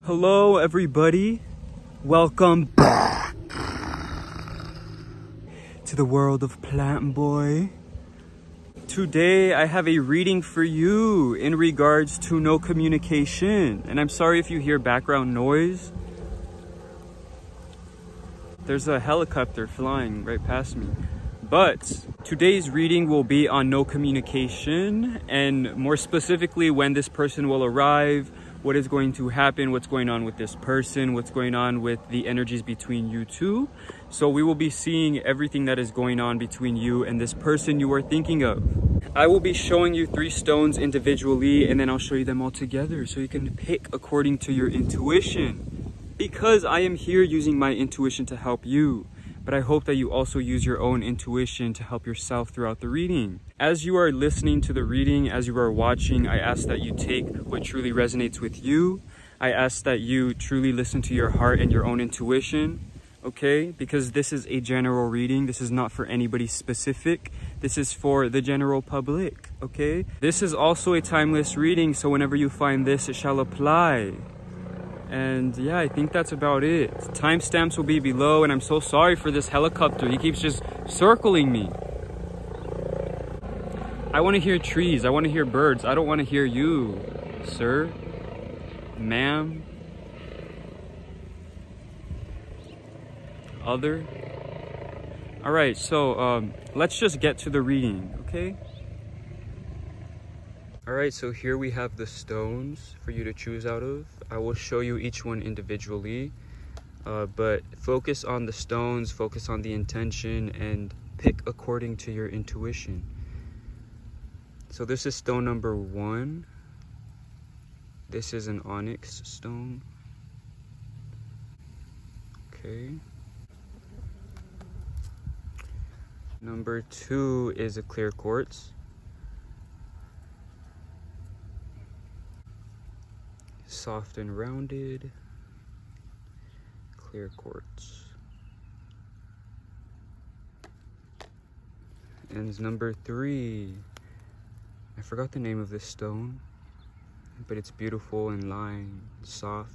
Hello everybody, welcome back to the world of Plantboi. Today I have a reading for you in regards to no communication, and I'm sorry if you hear background noise. There's a helicopter flying right past me. But today's reading will be on no communication, and more specifically when this person will arrive, what is going to happen, what's going on with this person, what's going on with the energies between you two. So we will be seeing everything that is going on between you and this person you are thinking of. I will be showing you 3 stones individually, and then I'll show you them all together so you can pick according to your intuition. Because I am here using my intuition to help you. But I hope that you also use your own intuition to help yourself throughout the reading. As you are listening to the reading, as you are watching, I ask that you take what truly resonates with you. I ask that you truly listen to your heart and your own intuition, okay? Because this is a general reading. This is not for anybody specific. This is for the general public, okay? This is also a timeless reading, so whenever you find this, it shall apply. And yeah, I think that's about it. Timestamps will be below, and I'm so sorry for this helicopter. He keeps just circling me. I want to hear trees. I want to hear birds. I don't want to hear you, sir, ma'am, other. All right, so let's just get to the reading, okay? All right, so here we have the stones for you to choose out of. I will show you each one individually, but focus on the stones, focus on the intention, and pick according to your intuition. So this is stone number 1. This is an onyx stone. Okay. Number 2 is a clear quartz. Soft and rounded, clear quartz. And number 3, I forgot the name of this stone, but it's beautiful and lined, soft.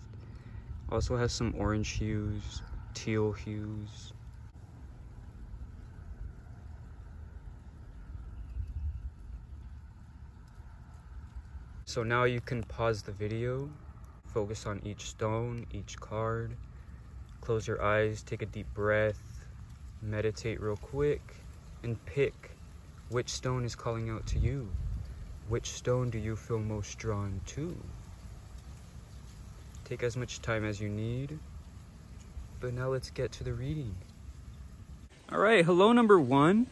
Also has some orange hues, teal hues. So now you can pause the video, focus on each stone, each card, close your eyes, take a deep breath, meditate real quick, and pick which stone is calling out to you. Which stone do you feel most drawn to? Take as much time as you need, but now let's get to the reading. All right, hello number 1.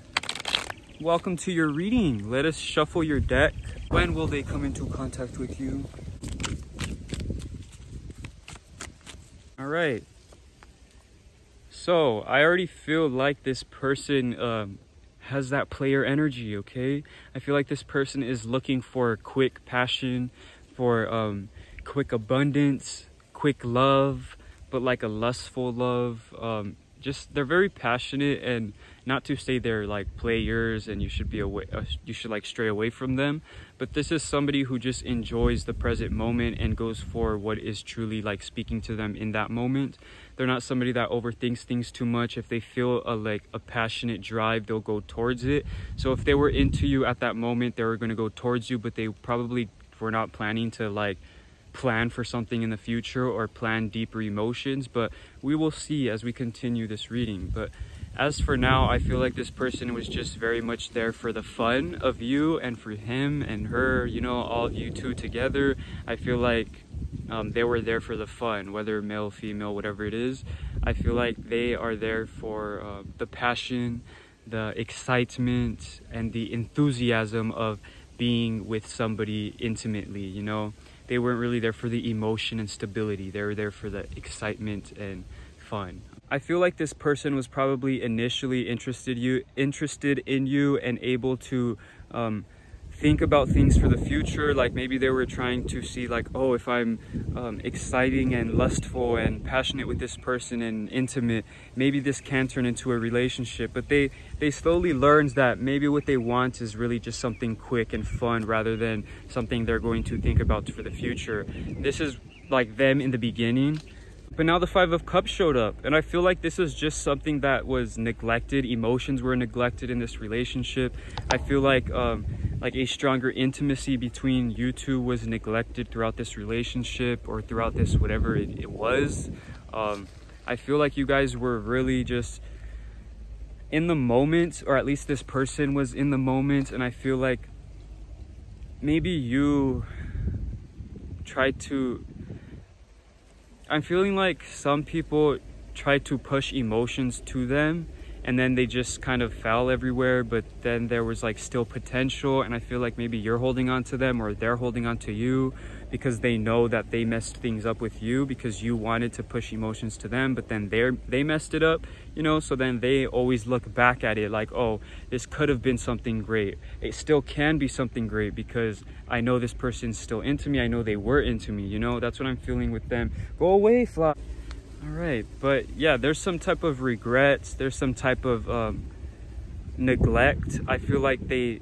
Welcome to your reading. Let us shuffle your deck. When will they come into contact with you? All right. So I already feel like this person has that player energy, okay? I feel like this person is looking for quick passion, for quick abundance, quick love, but like a lustful love. Just they're very passionate, and not to say they're like players and you should be away, you should like stray away from them, but this is somebody who just enjoys the present moment and goes for what is truly like speaking to them in that moment. They're not somebody that overthinks things too much. If they feel like a passionate drive, they'll go towards it. So if they were into you at that moment, they were going to go towards you, but they probably were not planning to like plan for something in the future or plan deeper emotions. But we will see as we continue this reading. But as for now, I feel like this person was just very much there for the fun of you and for him and her, you know, all of you two together. I feel like they were there for the fun, whether male, female, whatever it is. I feel like they are there for the passion, the excitement, and the enthusiasm of being with somebody intimately, you know. They weren't really there for the emotion and stability. They were there for the excitement and fun. I feel like this person was probably initially interested in you and able to think about things for the future. Like maybe they were trying to see like, oh, if I'm exciting and lustful and passionate with this person and intimate, maybe this can turn into a relationship. But they slowly learned that maybe what they want is really just something quick and fun rather than something they're going to think about for the future. This is like them in the beginning. But now the Five of Cups showed up, and I feel like this is just something that was neglected. Emotions were neglected in this relationship. I feel like a stronger intimacy between you two was neglected throughout this relationship, or throughout this whatever it was. I feel like you guys were really just in the moment, or at least this person was in the moment, and I feel like maybe you tried to... I'm feeling like some people try to push emotions to them, and then they just kind of fell everywhere, but then there was like still potential, and I feel like maybe you're holding on to them, or they're holding on to you because they know that they messed things up with you because you wanted to push emotions to them, but then they messed it up, you know. So then they always look back at it like, oh, this could have been something great. It still can be something great because I know this person's still into me. I know they were into me, you know. That's what I'm feeling with them. Go away, Fly. All right, but yeah, there's some type of regrets. There's some type of neglect. I feel like they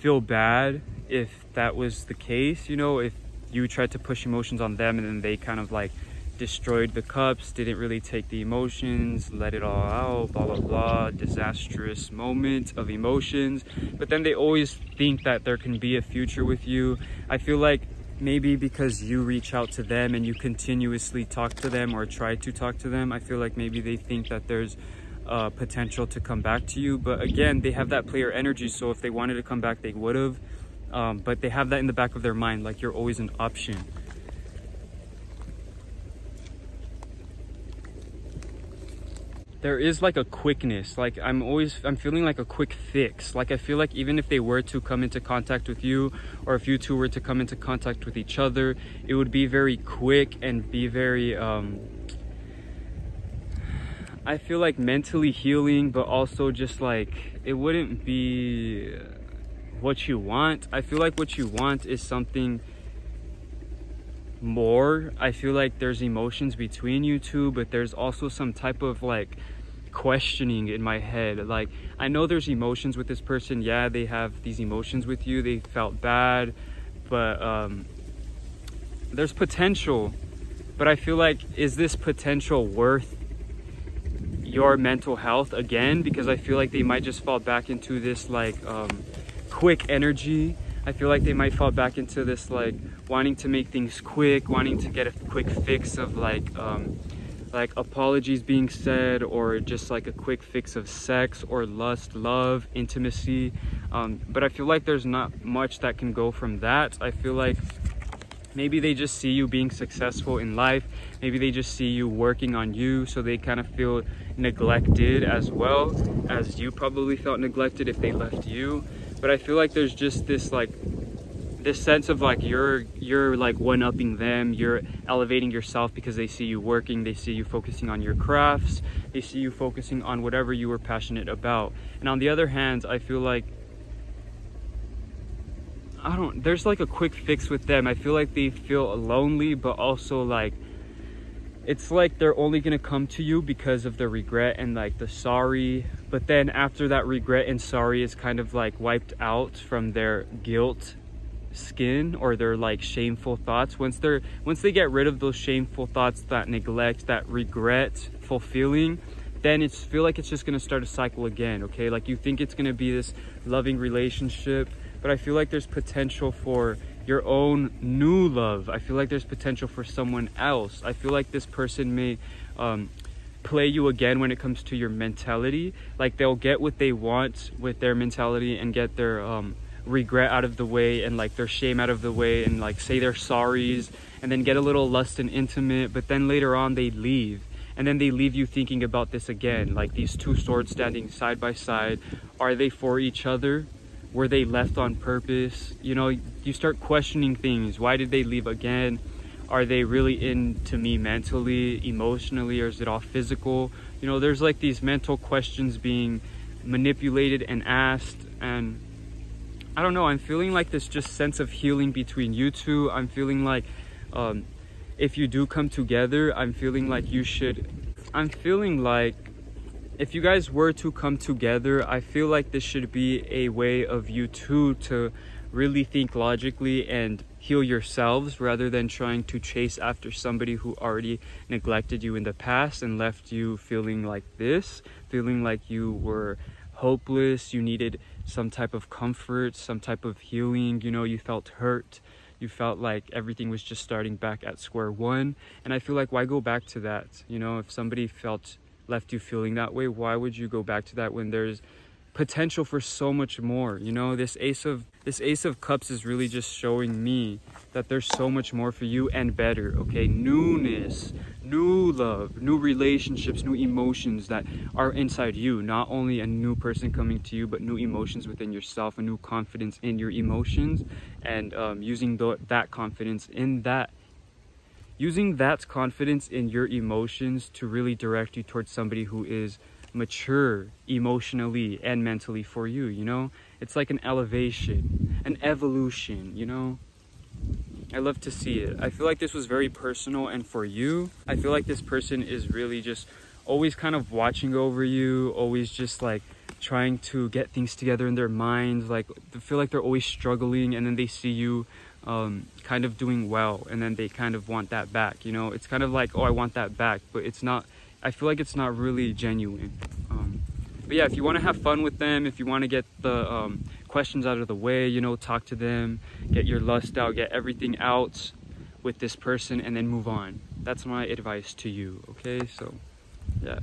feel bad if that was the case, you know, if you tried to push emotions on them and then they kind of like destroyed the cups, didn't really take the emotions, let it all out, blah blah blah, disastrous moment of emotions. But then they always think that there can be a future with you. I feel like maybe because you reach out to them and you continuously talk to them or try to talk to them, I feel like maybe they think that there's potential to come back to you. But again, they have that player energy, so if they wanted to come back, they would have. But they have that in the back of their mind, like you're always an option. There is like a quickness, like I'm feeling like a quick fix. Like I feel like even if they were to come into contact with you, or if you two were to come into contact with each other, it would be very quick and be very I feel like mentally healing, but also just like it wouldn't be what you want. I feel like what you want is something more. I feel like there's emotions between you two, but there's also some type of like questioning in my head. Like I know there's emotions with this person. Yeah, they have these emotions with you. They felt bad, but there's potential. But I feel like, is this potential worth your mental health again? Because I feel like they might just fall back into this like quick energy. I feel like they might fall back into this like wanting to make things quick, wanting to get a quick fix of like apologies being said, or just like a quick fix of sex or lust, love, intimacy. But I feel like there's not much that can go from that. I feel like maybe they just see you being successful in life. Maybe they just see you working on you, so they kind of feel neglected as well, as you probably felt neglected if they left you. But I feel like there's just this like this sense of like you're like one-upping them, you're elevating yourself because they see you working, they see you focusing on your crafts, they see you focusing on whatever you were passionate about. And on the other hand, I feel like there's like a quick fix with them. I feel like they feel lonely, but also like it's like they're only gonna come to you because of the regret and like the sorry. But then after that regret and sorry is kind of like wiped out from their guilt skin, or their like shameful thoughts, once they get rid of those shameful thoughts, that neglect, that regretful feeling, then it's feel like it's just gonna start a cycle again. Okay, like you think it's gonna be this loving relationship, but I feel like there's potential for your own new love. I feel like there's potential for someone else. I feel like this person may play you again when it comes to your mentality. Like they'll get what they want with their mentality and get their regret out of the way and like their shame out of the way, and like say their sorries, and then get a little lust and intimate, but then later on they leave, and then they leave you thinking about this again, like these two swords standing side by side. Are they for each other? Were they left on purpose? You know, you start questioning things. Why did they leave again? Are they really into me mentally, emotionally, or is it all physical? You know, there's like these mental questions being manipulated and asked, and I don't know, I'm feeling like this just sense of healing between you two. I'm feeling like if you do come together, I'm feeling like if you guys were to come together, I feel like this should be a way of you two to really think logically and heal yourselves rather than trying to chase after somebody who already neglected you in the past and left you feeling like this, feeling like you were hopeless, you needed some type of comfort, some type of healing, you know, you felt hurt, you felt like everything was just starting back at square one. And I feel like, why go back to that? You know, if somebody left you feeling that way, why would you go back to that when there's potential for so much more? You know, this ace of cups is really just showing me that there's so much more for you and better. Okay, newness, new love, new relationships, new emotions that are inside you. Not only a new person coming to you, but new emotions within yourself, a new confidence in your emotions, and using that confidence in your emotions to really direct you towards somebody who is mature emotionally and mentally for you. You know, it's like an elevation, an evolution, you know. I love to see it. I feel like this was very personal, and for you, I feel like this person is really just always kind of watching over you, always just like trying to get things together in their minds. Like, they feel like they're always struggling, and then they see you kind of doing well, and then they kind of want that back. You know, it's kind of like, oh, I want that back, but it's not, I feel like it's not really genuine. But yeah, if you want to have fun with them, if you want to get the questions out of the way, you know, talk to them, get your lust out, get everything out with this person, and then move on. That's my advice to you, okay? So yeah,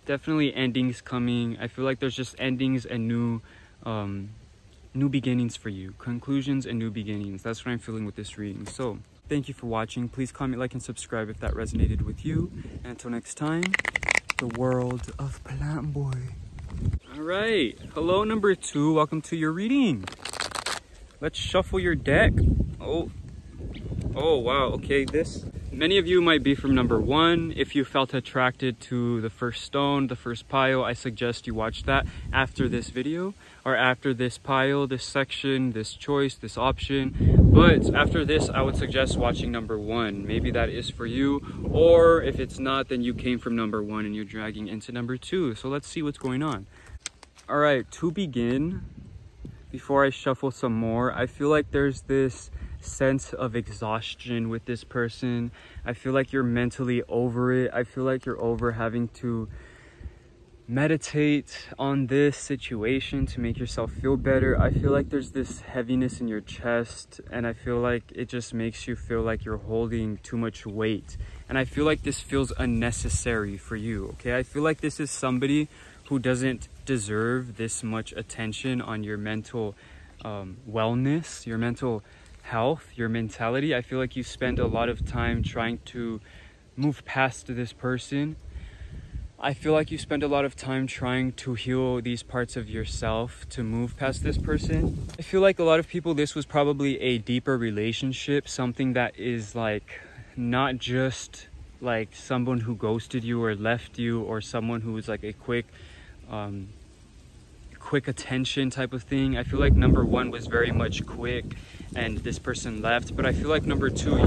definitely endings coming. I feel like there's just endings and new beginnings for you, conclusions and new beginnings. That's what I'm feeling with this reading. So thank you for watching. Please comment, like, and subscribe if that resonated with you. And until next time, the world of Plantboi. All right, hello number 2, welcome to your reading. Let's shuffle your deck. Oh wow, okay, many of you might be from number 1. If you felt attracted to the first stone, the first pile, I suggest you watch that after this video, or after this pile, this section, this choice, this option. But after this, I would suggest watching number 1. Maybe that is for you, or if it's not, then you came from number 1 and you're dragging into number 2. So let's see what's going on. All right, to begin, before I shuffle some more, I feel like there's this sense of exhaustion with this person. I feel like you're mentally over it. I feel like you're over having to meditate on this situation to make yourself feel better. I feel like there's this heaviness in your chest, and I feel like it just makes you feel like you're holding too much weight. And I feel like this feels unnecessary for you, okay? I feel like this is somebody who doesn't deserve this much attention on your mental wellness, your mental health, your mentality. I feel like you spend a lot of time trying to move past this person. I feel like you spend a lot of time trying to heal these parts of yourself to move past this person. I feel like a lot of people, this was probably a deeper relationship, something that is like not just like someone who ghosted you or left you, or someone who was like a quick attention type of thing. I feel like number 1 was very much quick and this person left, but I feel like number 2,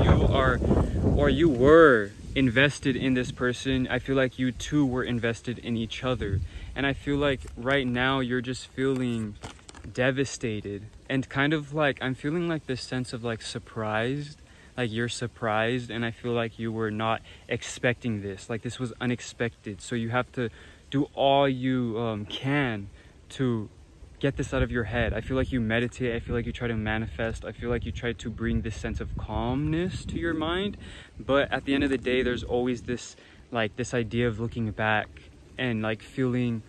you were invested in this person. I feel like you two were invested in each other, and I feel like right now you're just feeling devastated, and kind of like I'm feeling like this sense of like surprised, like you're surprised, and I feel like you were not expecting this, like this was unexpected. So you have to do all you can to get this out of your head. I feel like you meditate, I feel like you try to manifest, I feel like you try to bring this sense of calmness to your mind, but at the end of the day, there's always this idea of looking back and like feeling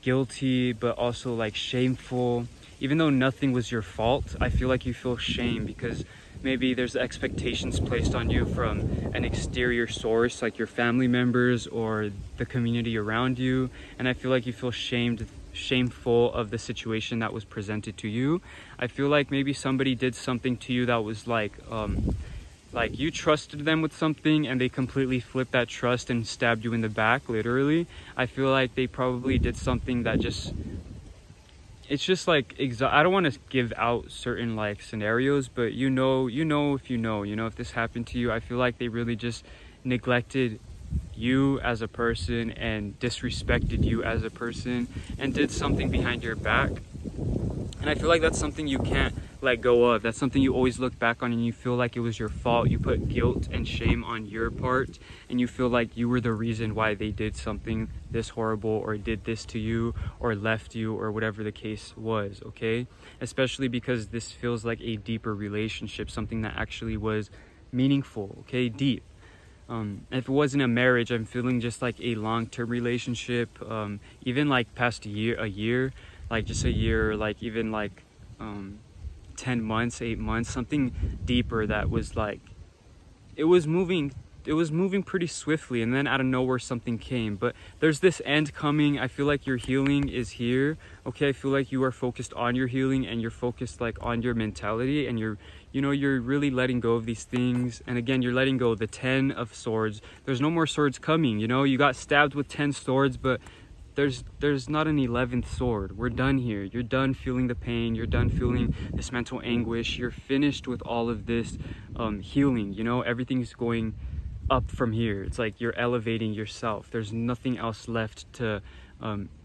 guilty, but also like shameful. Even though nothing was your fault, I feel like you feel shame because maybe there's expectations placed on you from an exterior source, like your family members or the community around you, and I feel like you feel shameful of the situation that was presented to you. I feel like maybe somebody did something to you that was like you trusted them with something and they completely flipped that trust and stabbed you in the back, literally. I feel like they probably did something that it's just like, I don't want to give out certain like scenarios, but you know if this happened to you. I feel like they really just neglected you as a person and disrespected you as a person and did something behind your back. And I feel like that's something you can't let go of. That's something you always look back on and you feel like it was your fault. You put guilt and shame on your part, and you feel like you were the reason why they did something this horrible, or did this to you, or left you, or whatever the case was, okay? Especially because this feels like a deeper relationship, something that actually was meaningful, okay? Deep. If it wasn't a marriage, I'm feeling just like a long-term relationship, even like past a year, like just a year, like even like 10 months, 8 months, something deeper that was like, it was moving pretty swiftly, and then out of nowhere something came. But there's this end coming. I feel like your healing is here, okay? I feel like you are focused on your healing, and you're focused like on your mentality, and you're really letting go of these things. And again, you're letting go of the 10 of swords. There's no more swords coming, you got stabbed with 10 swords, but there's not an 11th sword. We're done here. You're done feeling the pain. You're done feeling this mental anguish. You're finished with all of this healing. Everything's going up from here. It's like you're elevating yourself. There's nothing else left to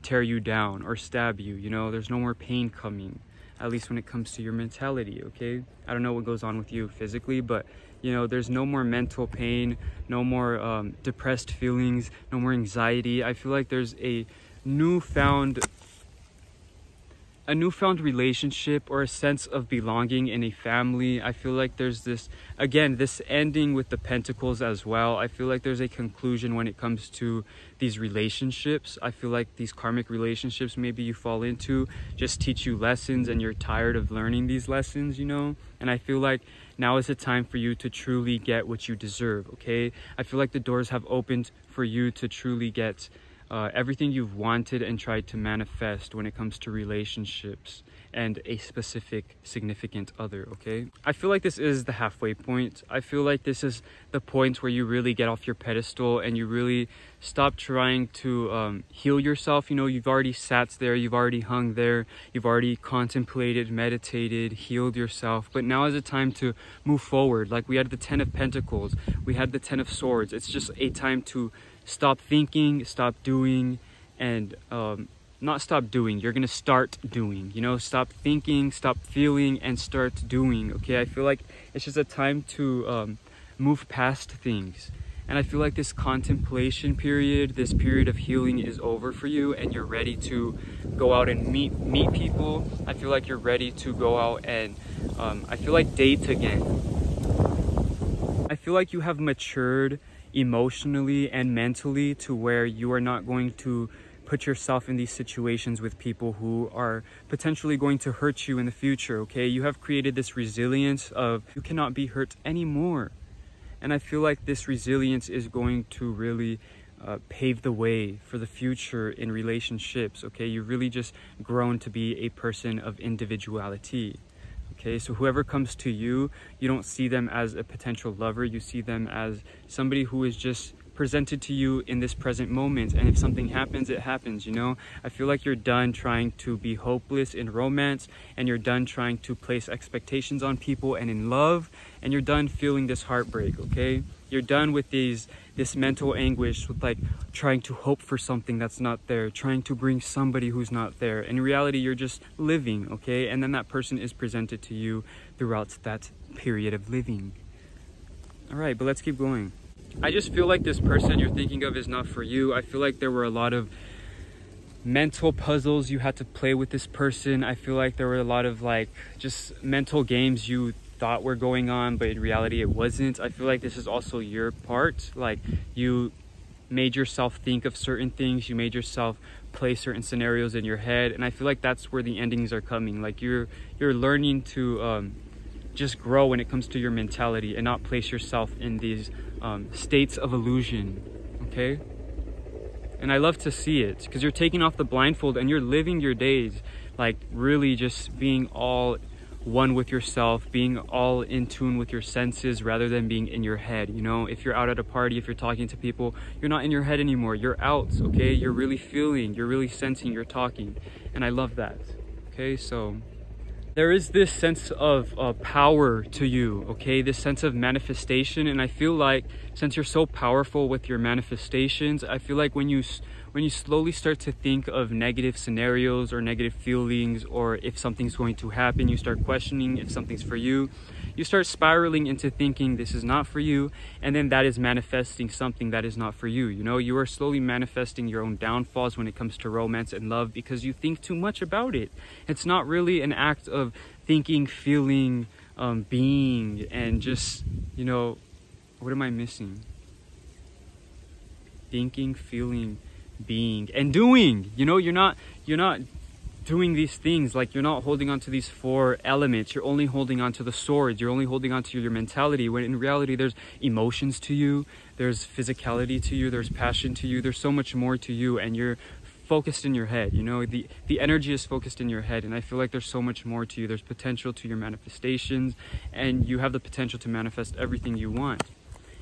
tear you down or stab you. There's no more pain coming, at least when it comes to your mentality, okay? I don't know what goes on with you physically, but there's no more mental pain, no more depressed feelings, no more anxiety. I feel like there's a newfound relationship or a sense of belonging in a family. I feel like there's this ending with the pentacles as well. I feel like there's a conclusion when it comes to these relationships. I feel like these karmic relationships maybe you fall into just teach you lessons, and you're tired of learning these lessons, and I feel like now is the time for you to truly get what you deserve, okay? I feel like the doors have opened for you to truly get everything you've wanted and tried to manifest when it comes to relationships and a specific significant other, okay? I feel like this is the halfway point. I feel like this is the point where you really get off your pedestal and you really stop trying to heal yourself. You've already sat there, you've already hung there, you've already contemplated, meditated, healed yourself, but now is the time to move forward. Like we had the 10 of Pentacles, we had the 10 of Swords. It's just a time to stop thinking, stop doing, and not stop doing. You're gonna start doing, stop thinking, stop feeling, and start doing, okay? I feel like it's just a time to move past things. And I feel like this contemplation period, this period of healing is over for you, and you're ready to go out and meet people. I feel like you're ready to go out and I feel like date again. I feel like you have matured emotionally and mentally to where you are not going to put yourself in these situations with people who are potentially going to hurt you in the future, okay? You have created this resilience of you cannot be hurt anymore. And I feel like this resilience is going to really pave the way for the future in relationships, okay? You've really just grown to be a person of individuality. Okay, so whoever comes to you, you don't see them as a potential lover. You see them as somebody who is just presented to you in this present moment. And if something happens, it happens, I feel like you're done trying to be hopeless in romance, and you're done trying to place expectations on people and in love, and you're done feeling this heartbreak, okay? You're done with this mental anguish with like trying to hope for something that's not there, trying to bring somebody who's not there. In reality, you're just living, okay? And then that person is presented to you throughout that period of living. All right, but let's keep going. I just feel like this person you're thinking of is not for you. I feel like there were a lot of mental puzzles you had to play with this person. I feel like there were a lot of like just mental games you thought were going on, but in reality it wasn't. I feel like this is also your part. Like you made yourself think of certain things, you made yourself play certain scenarios in your head, and I feel like that's where the endings are coming. Like you're learning to just grow when it comes to your mentality and not place yourself in these states of illusion, okay? And I love to see it because you're taking off the blindfold and you're living your days like really just being all one with yourself, being all in tune with your senses rather than being in your head. If you're out at a party, if you're talking to people, you're not in your head anymore. You're out, okay? You're really feeling, you're really sensing, you're talking. And I love that, okay? So There is this sense of power to you, okay? This sense of manifestation. And I feel like since you're so powerful with your manifestations, I feel like when you slowly start to think of negative scenarios or negative feelings, or if something's going to happen, you start questioning if something's for you. You start spiraling into thinking this is not for you, and then that is manifesting something that is not for you. You know, you are slowly manifesting your own downfalls when it comes to romance and love because you think too much about it. It's not really an act of thinking, feeling, being, and just, you know, what am I missing? Thinking, feeling, being, and doing. You know, you're not doing these things. Like, you're not holding on to these 4 elements. You're only holding on to the swords. You're only holding on to your mentality, when in reality there's emotions to you, there's physicality to you, there's passion to you, there's so much more to you, and you're focused in your head. You know, the energy is focused in your head, and I feel like there's so much more to you. There's potential to your manifestations, and you have the potential to manifest everything you want.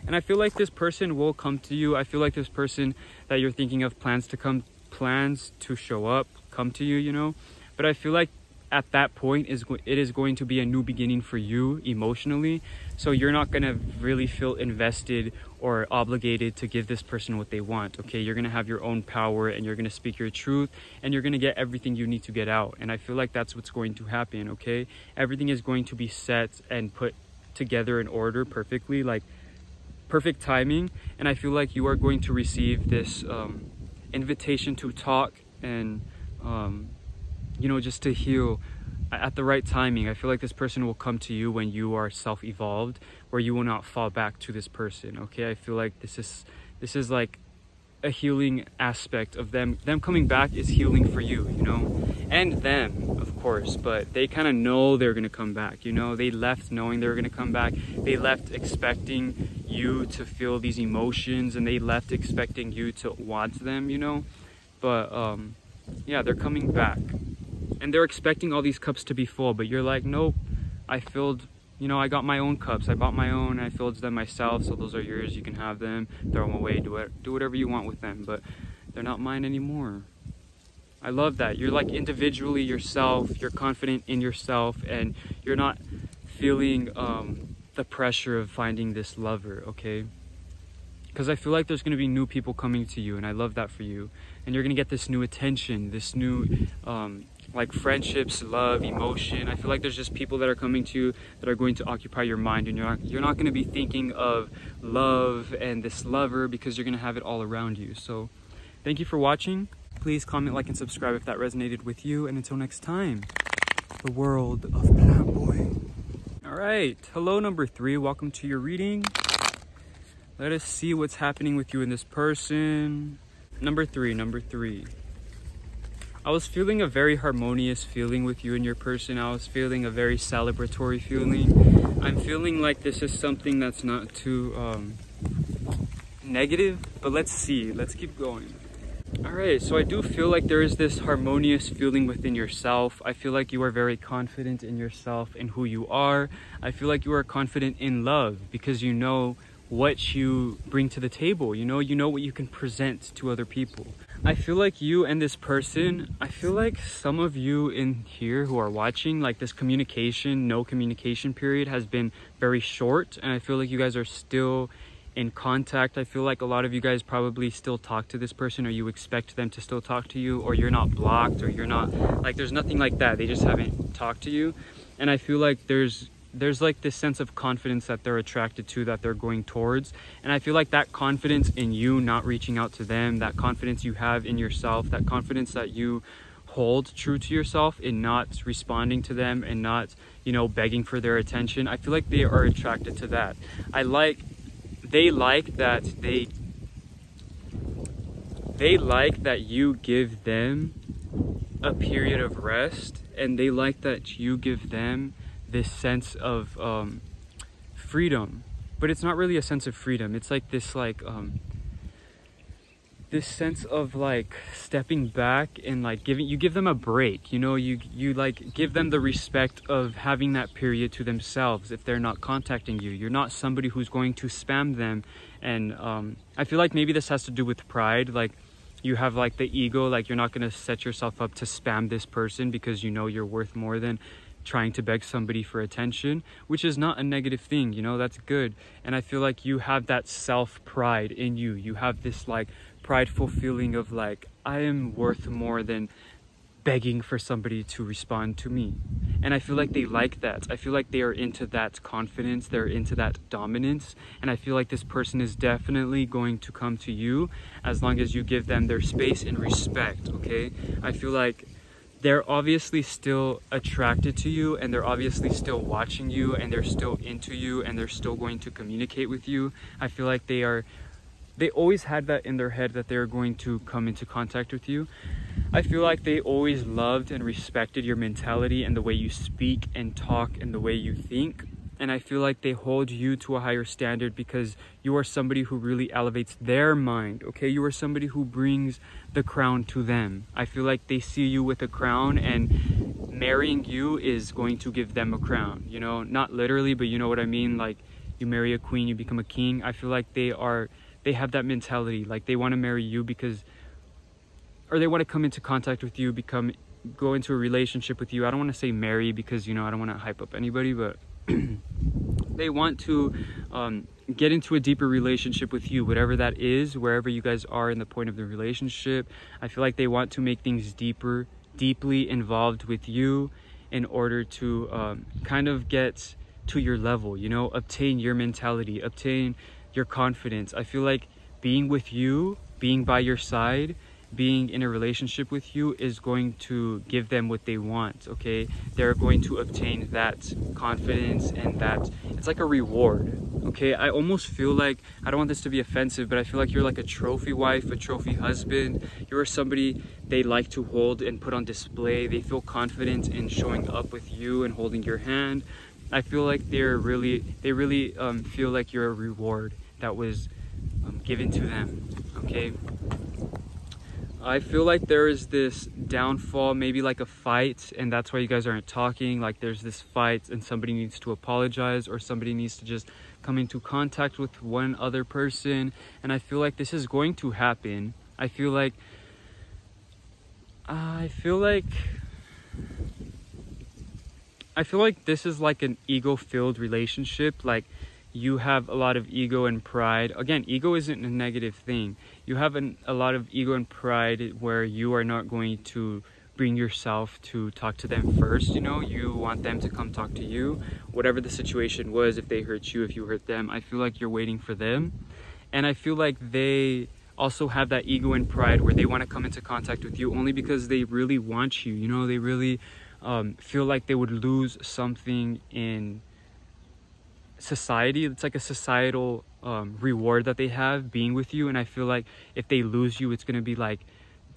And I feel like this person will come to you. I feel like this person that you're thinking of plans to show up, come to you, you know. But I feel like at that point it is going to be a new beginning for you emotionally. So you're not going to really feel invested or obligated to give this person what they want, okay? You're going to have your own power, and you're going to speak your truth, and you're going to get everything you need to get out. And I feel like that's what's going to happen, okay? Everything is going to be set and put together in order perfectly, like perfect timing. And I feel like you are going to receive this invitation to talk and you know, just to heal at the right timing. I feel like this person will come to you when you are self-evolved, where you will not fall back to this person, okay? I feel like this is like a healing aspect of them coming back is healing for you, you know, and them, of course. But they kind of know they're gonna come back, you know. They left knowing they were gonna come back. They left expecting you to feel these emotions, and they left expecting you to want them, you know. But yeah, they're coming back, and they're expecting all these cups to be full, but you're like, nope, I filled, you know, I got my own cups, I bought my own, I filled them myself, so those are yours, you can have them, throw them away, do whatever you want with them, but they're not mine anymore. I love that. You're like individually yourself, you're confident in yourself, and you're not feeling the pressure of finding this lover, okay? Because I feel like there's going to be new people coming to you, and I love that for you. And you're going to get this new attention, this new like friendships, love, emotion. I feel like there's just people that are coming to you that are going to occupy your mind, and you're not going to be thinking of love and this lover, because you're going to have it all around you. So thank you for watching. Please comment, like, and subscribe if that resonated with you. And until next time, the world of Plantboi. All right, hello number 3, welcome to your reading. Let us see what's happening with you and this person. Number three. I was feeling a very harmonious feeling with you and your person. I was feeling a very celebratory feeling. I'm feeling like this is something that's not too negative, but let's see. Let's keep going. All right, so I do feel like there is this harmonious feeling within yourself. I feel like you are very confident in yourself and who you are. I feel like you are confident in love because you know what you bring to the table. You know what you can present to other people. I feel like you and this person, I feel like some of you in here who are watching, like this no communication period has been very short, and I feel like you guys are still in contact. I feel like a lot of you guys probably still talk to this person, or you expect them to still talk to you, or you're not blocked, or you're not, like, there's nothing like that. They just haven't talked to you. And I feel like there's like this sense of confidence that they're attracted to, that they're going towards. And I feel like that confidence in you not reaching out to them, that confidence you have in yourself, that confidence that you hold true to yourself in not responding to them and not, begging for their attention, I feel like they are attracted to that. They like that you give them a period of rest, and they like that you give them this sense of freedom. But it's not really a sense of freedom. It's like this this sense of like stepping back and like you give them a break. You like give them the respect of having that period to themselves if they're not contacting you. You're not somebody who's going to spam them. And I feel like maybe this has to do with pride. Like, you have like the ego, like you're not going to set yourself up to spam this person because you're worth more than trying to beg somebody for attention, which is not a negative thing, you know, that's good. And I feel like you have that self-pride in you. You have this like prideful feeling of like, I am worth more than begging for somebody to respond to me. And I feel like they like that. I feel like they are into that confidence, they're into that dominance, and I feel like this person is definitely going to come to you as long as you give them their space and respect, okay? I feel like they're obviously still attracted to you, and they're obviously still watching you, and they're still into you, and they're still going to communicate with you. I feel like they always had that in their head that they're going to come into contact with you. I feel like they always loved and respected your mentality and the way you speak and talk and the way you think. And I feel like they hold you to a higher standard because you are somebody who really elevates their mind, okay? You are somebody who brings the crown to them. I feel like they see you with a crown, and marrying you is going to give them a crown, you know? Not literally, but you know what I mean? Like, you marry a queen, you become a king. I feel like they have that mentality. Like, they want to marry you because, or they want to come into contact with you, go into a relationship with you. I don't want to say marry because, you know, I don't want to hype up anybody, but they want to get into a deeper relationship with you, whatever that is, wherever you guys are in the point of the relationship. I feel like they want to make things deeply involved with you in order to kind of get to your level, you know, obtain your mentality, obtain your confidence. I feel like being with you, being by your side, being in a relationship with you is going to give them what they want, okay? They're going to obtain that confidence, and that it's like a reward, okay? I almost feel like, I don't want this to be offensive, but I feel like you're like a trophy wife, a trophy husband. You're somebody they like to hold and put on display. They feel confident in showing up with you and holding your hand. I feel like they really feel like you're a reward that was given to them, okay? I feel like there is this downfall, maybe like a fight, and that's why you guys aren't talking. Like, there's this fight and somebody needs to apologize, or somebody needs to just come into contact with one other person, and I feel like this is going to happen. I feel like this is like an ego-filled relationship. Like, you have a lot of ego and pride. Again, ego isn't a negative thing. You have a lot of ego and pride where you are not going to bring yourself to talk to them first, you know? You want them to come talk to you. Whatever the situation was, if they hurt you, if you hurt them, I feel like you're waiting for them. And I feel like they also have that ego and pride where they want to come into contact with you only because they really want you, you know? They really feel like they would lose something in society. It's like a societal reward that they have being with you, and I feel like if they lose you, it's gonna be like,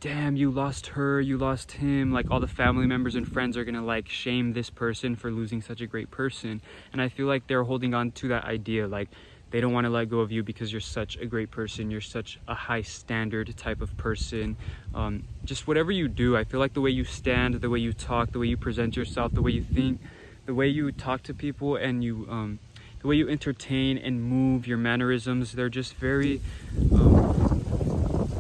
damn, you lost her, you lost him. Like, all the family members and friends are gonna like shame this person for losing such a great person. And I feel like they're holding on to that idea. Like, they don't want to let go of you because you're such a great person, you're such a high standard type of person. Just whatever you do, I feel like the way you stand, the way you talk, the way you present yourself, the way you think, the way you talk to people, and you the way you entertain and move, your mannerisms, they're just very,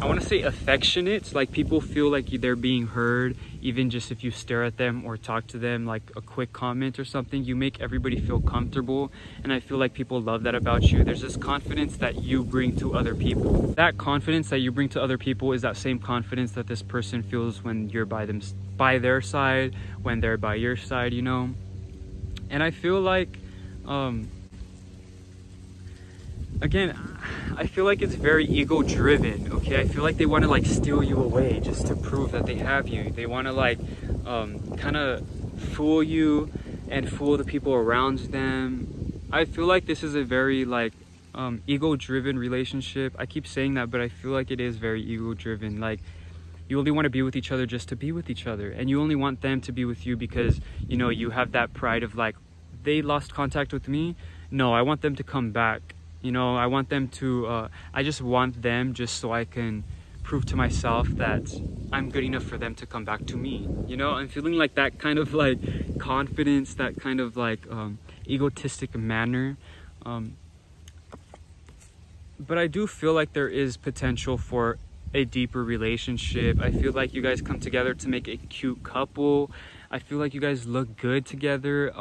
I want to say affectionate. Like, people feel like they're being heard, even just if you stare at them or talk to them, like a quick comment or something. You make everybody feel comfortable, and I feel like people love that about you. There's this confidence that you bring to other people. That confidence that you bring to other people is that same confidence that this person feels when you're by their side, when they're by your side, you know? And I feel like, again, I feel like it's very ego driven, okay? I feel like they want to like steal you away just to prove that they have you. They want to like kind of fool you and fool the people around them. I feel like this is a very like ego driven relationship. I keep saying that, but I feel like it is very ego driven. Like, you only want to be with each other just to be with each other, and you only want them to be with you because, you know, you have that pride of like, they lost contact with me, no, I want them to come back. You know, I want them to, I just want them just so I can prove to myself that I'm good enough for them to come back to me. You know, I'm feeling like that kind of like confidence, that kind of like egotistic manner. But I do feel like there is potential for a deeper relationship. I feel like you guys come together to make a cute couple. I feel like you guys look good together.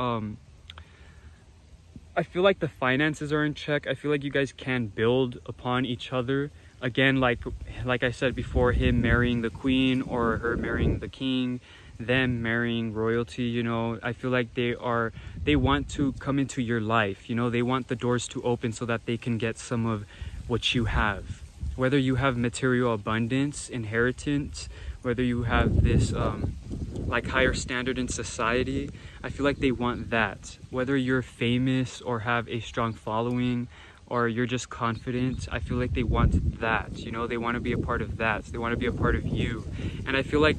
I feel like the finances are in check. I feel like you guys can build upon each other. Again, like I said before, him marrying the queen or her marrying the king, them marrying royalty, you know, I feel like they want to come into your life, you know, they want the doors to open so that they can get some of what you have. Whether you have material abundance, inheritance, whether you have this like higher standard in society, I feel like they want that. Whether you're famous or have a strong following, or you're just confident, I feel like they want that, you know, they want to be a part of that. They want to be a part of you. And I feel like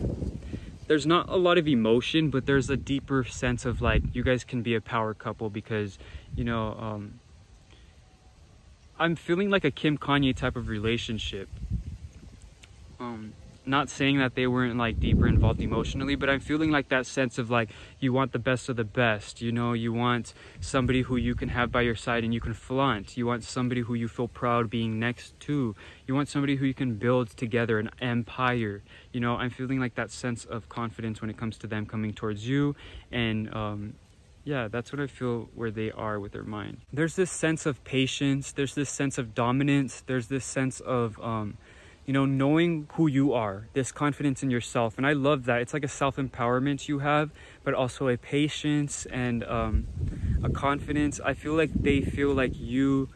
there's not a lot of emotion, but there's a deeper sense of like, you guys can be a power couple because, you know, I'm feeling like a Kim Kanye type of relationship. Not saying that they weren't like deeper involved emotionally, but I'm feeling like that sense of like, you want the best of the best, you know, you want somebody who you can have by your side and you can flaunt. You want somebody who you feel proud being next to. You want somebody who you can build together an empire. You know, I'm feeling like that sense of confidence when it comes to them coming towards you. And yeah, that's what I feel where they are with their mind. There's this sense of patience. There's this sense of dominance. There's this sense of you know, knowing who you are, this confidence in yourself. And I love that. It's like a self-empowerment you have, but also a patience and a confidence. I feel like they feel like you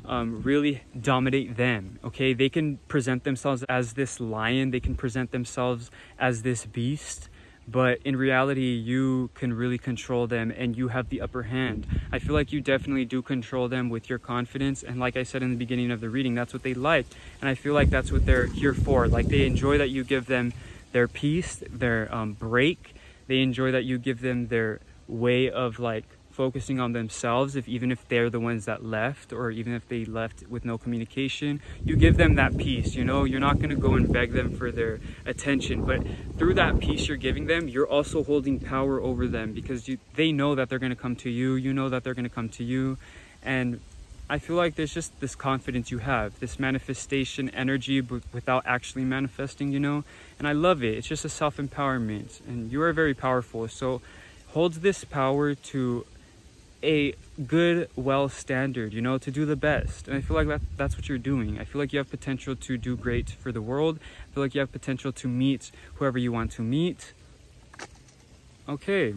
really dominate them, okay? They can present themselves as this lion. They can present themselves as this beast. But in reality, you can really control them and you have the upper hand. I feel like you definitely do control them with your confidence. And like I said in the beginning of the reading, that's what they like. And I feel like that's what they're here for. Like they enjoy that you give them their peace, their break. They enjoy that you give them their way of like focusing on themselves, even if they're the ones that left, or even if they left with no communication, you give them that peace. You know, you're not going to go and beg them for their attention, but through that peace you're giving them, you're also holding power over them, because they know that they're going to come to you, you know that they're going to come to you. And I feel like there's just this confidence you have, this manifestation energy, but without actually manifesting, you know. And I love it. It's just a self-empowerment, and you are very powerful. So hold this power to a good, well standard, you know, to do the best. And I feel like that's what you're doing. I feel like you have potential to do great for the world. I feel like you have potential to meet whoever you want to meet. Okay.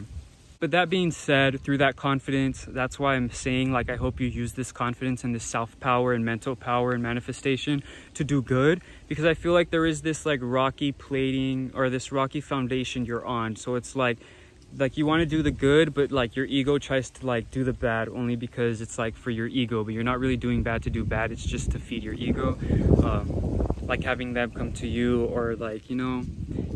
But that being said, through that confidence, that's why I'm saying, like, I hope you use this confidence and this self-power and mental power and manifestation to do good, because I feel like there is this like rocky plating or this rocky foundation you're on. So it's like you want to do the good, but like your ego tries to like do the bad only because it's like for your ego, but you're not really doing bad to do bad. It's just to feed your ego. Like having them come to you, or like, you know,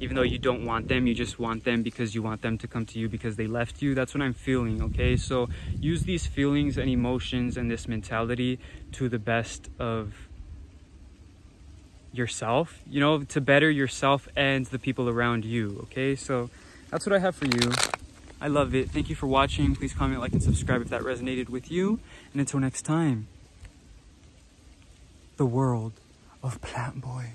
even though you don't want them, you just want them because you want them to come to you because they left you. That's what I'm feeling. Okay, so use these feelings and emotions and this mentality to the best of yourself, you know, to better yourself and the people around you. Okay, so that's what I have for you. I love it. Thank you for watching. Please comment, like, and subscribe if that resonated with you. And until next time, the world of Plantboi.